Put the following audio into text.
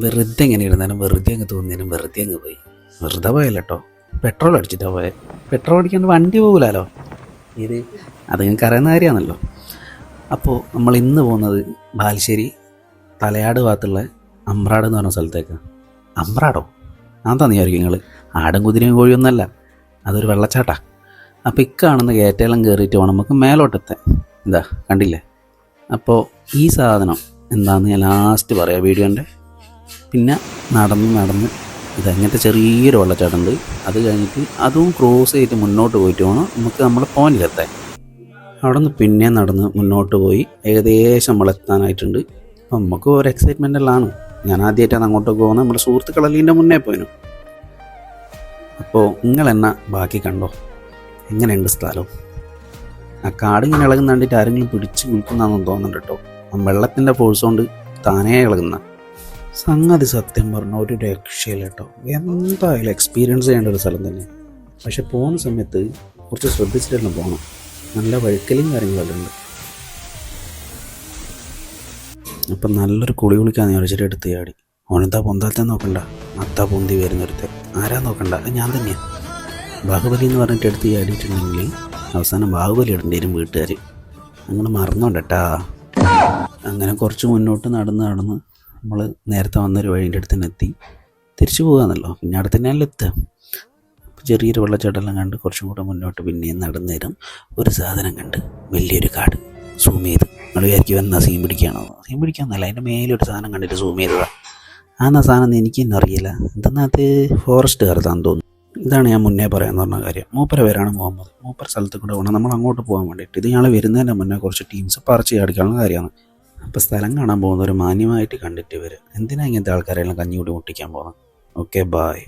വെറുതെ എങ്ങനെ ഇരുന്നാലും വെറുതെ അങ്ങ് തോന്നിയാലും വെറുതെ അങ്ങ് പോയി. വെറുതെ പോയല്ലോ കേട്ടോ. പെട്രോൾ അടിച്ചിട്ടാണ് പോയത്. പെട്രോൾ അടിക്കാണ്ട് വണ്ടി പോകില്ലല്ലോ. ഇത് അത് നിങ്ങൾക്ക് അറിയുന്ന കാര്യമാണല്ലോ. അപ്പോൾ നമ്മൾ ഇന്ന് പോകുന്നത് ബാലുശ്ശേരി തലയാട് ഭാഗത്തുള്ള അമ്രാട് എന്ന് പറഞ്ഞ സ്ഥലത്തേക്ക്. അമ്രാടോ? അതാന്ന് വിചാരിക്കും നിങ്ങൾ. ആടും കുതിരയും കോഴിയൊന്നുമല്ല, അതൊരു വെള്ളച്ചാട്ടാ. അപ്പോൾ ഇക്കാണെന്ന് കയറ്റെല്ലാം കയറിയിട്ട് വേണം നമുക്ക് മേലോട്ടെത്താൻ. എന്താ കണ്ടില്ലേ? അപ്പോൾ ഈ സാധനം എന്താണെന്ന് ഞാൻ ലാസ്റ്റ് പറയാം വീഡിയോൻ്റെ. പിന്നെ നടന്ന് ഇതങ്ങനത്തെ ചെറിയൊരു വെള്ളച്ചാട്ടമുണ്ട്. അത് കഴിഞ്ഞിട്ട് അതും ക്രോസ് ചെയ്തിട്ട് മുന്നോട്ട് പോയിട്ട് വേണം നമുക്ക് നമ്മളെ പോയിന്റിലെത്താൻ. അവിടെ നിന്ന് പിന്നെ നടന്ന് മുന്നോട്ട് പോയി ഏകദേശം നമ്മളെത്താനായിട്ടുണ്ട്. അപ്പം നമുക്ക് ഒരു എക്സൈറ്റ്മെൻ്റ് എല്ലാമാണ്. ഞാൻ ആദ്യമായിട്ടാണ് അങ്ങോട്ടേക്ക് പോകുന്നത്. നമ്മുടെ സുഹൃത്തുക്കളെല്ലാം ഇതിൻ്റെ മുന്നേ പോയിനു. അപ്പോൾ നിങ്ങളെന്നാ ബാക്കി കണ്ടോ, എങ്ങനെയുണ്ട് സ്ഥലം? ആ കാട് ഇങ്ങനെ ഇളകുന്ന കണ്ടിട്ട് ആരെങ്കിലും പിടിച്ച് നിൽക്കുന്നതാണെന്ന് തോന്നുന്നുണ്ട് കേട്ടോ. ആ വെള്ളത്തിൻ്റെ ഫോഴ്സ് കൊണ്ട് താനേ ഇളകുന്ന സംഗതി. സത്യം പറഞ്ഞാൽ ഒരു രക്ഷയില്ല കേട്ടോ. എന്തായാലും എക്സ്പീരിയൻസ് ചെയ്യേണ്ട ഒരു സ്ഥലം തന്നെ. പക്ഷെ പോകുന്ന സമയത്ത് കുറച്ച് ശ്രദ്ധിച്ചിട്ടെല്ലാം പോകണം. നല്ല വഴുക്കലും കാര്യങ്ങളെല്ലാം ഉണ്ട്. അപ്പം നല്ലൊരു കുളിക്കാന്ന് വിളിച്ചിട്ട് എടുത്ത് ചാടി. ഓനെന്താ പൊന്താലത്തെ നോക്കണ്ട, അത്താ പൊന്തി വരുന്നൊരുത്തെ. ആരാ നോക്കണ്ട, ഞാൻ തന്നെയാണ്. ബാഹുബലി എന്ന് പറഞ്ഞിട്ട് എടുത്ത് ചാടിയിട്ടുണ്ടെങ്കിൽ അവസാനം ബാഹുബലി ഇടേണ്ടി വരും വീട്ടുകാർ. അങ്ങനെ മറന്നോണ്ടട്ടാ. അങ്ങനെ കുറച്ച് മുന്നോട്ട് നടന്ന് നമ്മൾ നേരത്തെ വന്നൊരു വഴീൻ്റെ അടുത്ത് തന്നെ എത്തി. തിരിച്ചു പോകാമെന്നല്ലോ, പിന്നെ അടുത്ത് തന്നെയല്ലേ എത്തുക. അപ്പോൾ ചെറിയൊരു വെള്ളച്ചാട്ടമെല്ലാം കണ്ട് കുറച്ചും കൂടെ മുന്നോട്ട് പിന്നെയും നടന്നേരം ഒരു സാധനം കണ്ട്, വലിയൊരു കാട്. സൂം ചെയ്ത് നമ്മൾ വിചാരിക്കും എന്നാ സീൻ പിടിക്കുകയാണോ. സീൻ പിടിക്കാമെന്നല്ല, അതിൻ്റെ മേലൊരു സാധനം കണ്ടിട്ട് സൂം ചെയ്തതാണ്. ആ സാധനം എനിക്ക് തന്നെ അറിയില്ല. എന്തെന്നത് ഫോറസ്റ്റ് കയറത്താന്ന് തോന്നുന്നു. ഇതാണ് ഞാൻ മുന്നേ പറയാമെന്ന് പറഞ്ഞ കാര്യം. മൂപ്പര പേരാണ് മുഹമ്മദ്. മൂപ്പര സ്ഥലത്ത് കൂടെ വേണം നമ്മൾ അങ്ങോട്ട് പോകാൻ വേണ്ടിയിട്ട്. ഇത് ഞങ്ങൾ വരുന്നതിൻ്റെ മുന്നേ കുറച്ച് ടീംസ് പറിച്ച് അടിക്കാനുള്ള കാര്യമാണ്. അപ്പോൾ സ്ഥലം കാണാൻ പോകുന്നവർ മാന്യമായിട്ട് കണ്ടിട്ട് വരും. എന്തിനാ ഇങ്ങനത്തെ ആൾക്കാരെല്ലാം കഞ്ഞി കൂടി മുട്ടിക്കാൻ പോകുന്നത്? Okay, bye.